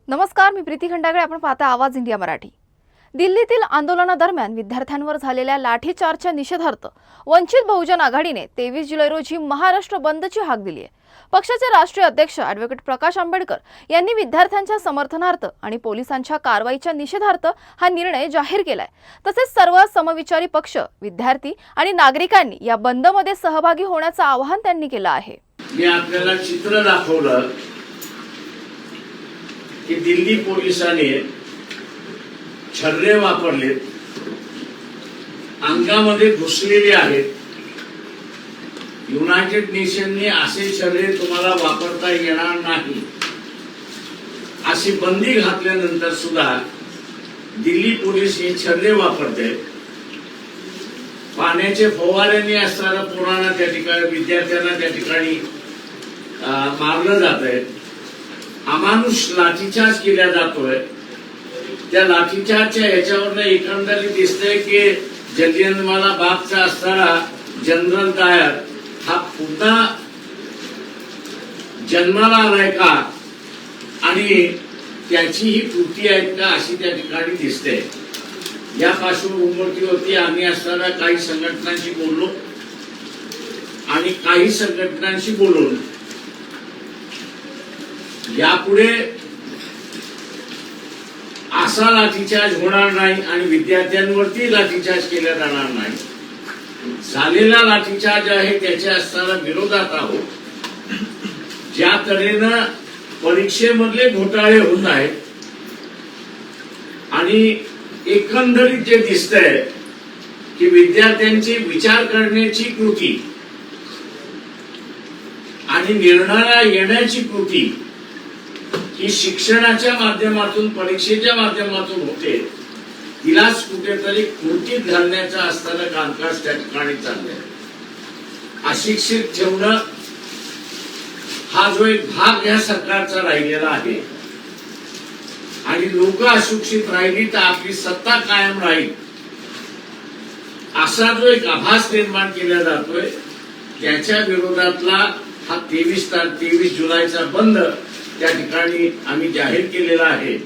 नमस्कार, मी प्रीती खंडागळे. आपण पाहता आवाज इंडिया मराठी. दिल्लीतील आंदोलनादरम्यान विद्यार्थ्यांवर झालेल्या लाठीचार्जच्या निषेधार्थ वंचित बहुजन आघाडीने 23 जुलै रोजी महाराष्ट्र बंदची हाक दिली आहे. पक्षाचे राष्ट्रीय अध्यक्ष ॲडव्होकेट प्रकाश आंबेडकर यांनी विद्यार्थ्यांच्या समर्थनार्थ आणि पोलिसांच्या कारवाईच्या निषेधार्थ हा निर्णय जाहीर केलाय. तसेच सर्व समविचारी पक्ष, विद्यार्थी आणि नागरिकांनी या बंदमध्ये सहभागी होण्याचं आवाहन त्यांनी केलं आहे. मी आपल्याला चित्र दाखवलं की दिल्ली पोलिसांनी छर्रे वापरलेत, अंगामध्ये घुसलेले आहेत. युनायटेड नेशनने असे छर्रे तुम्हाला वापरता येणार नाही अशी बंदी घातल्यानंतर सुद्धा दिल्ली पोलीस हे छर्रे वापरते. पाण्याचे फवाऱ्यांनी असणारा पुराणा त्या ठिकाणी विद्यार्थ्यांना त्या ठिकाणी मारलं जात आहे. अमानुष लाठीचार्ज केला जातोय. त्या लाठीचार्जच्या ह्याच्यावरनं एकंदरीत दिसतंय की जलियनवाला बागचा असणारा जनरल डायर हा पुन्हा जन्माला आलाय का आणि त्याची ही कृती आहे का अशी त्या ठिकाणी दिसते. या पार्श्वभूमीवरती आम्ही असणाऱ्या काही संघटनांशी बोललो आणि काही संघटनांशी बोलून यापुढे असा लाठीचार्ज होणार नाही आणि विद्यार्थ्यांवरती लाठीचार्ज केला जाणार नाही. झालेला लाठीचार्ज आहे त्याच्या असणारा विरोधात आहोत. ज्या तऱ्हेनं परीक्षेमधले घोटाळे होत आहेत आणि एकंदरीत जे दिसतंय की विद्यार्थ्यांची विचार करण्याची कृती आणि निर्णयाला येण्याची कृती ही शिक्षणाच्या माध्यमातून, परीक्षेच्या माध्यमातून होते, तिलाच कुठेतरी कृतीत घालण्याचा असताना कामकाज त्या ठिकाणी चाललंय. अशिक्षित ठेवणं हा जो एक भाग या सरकारचा राहिलेला आहे आणि लोक अशिक्षित राहिली तर आपली सत्ता कायम राहील असा जो एक आभास निर्माण केला जातोय, त्याच्या विरोधातला हा 23 जुलैचा बंद त्या ठिकाणी आम्ही जाहीर केलेला आहे.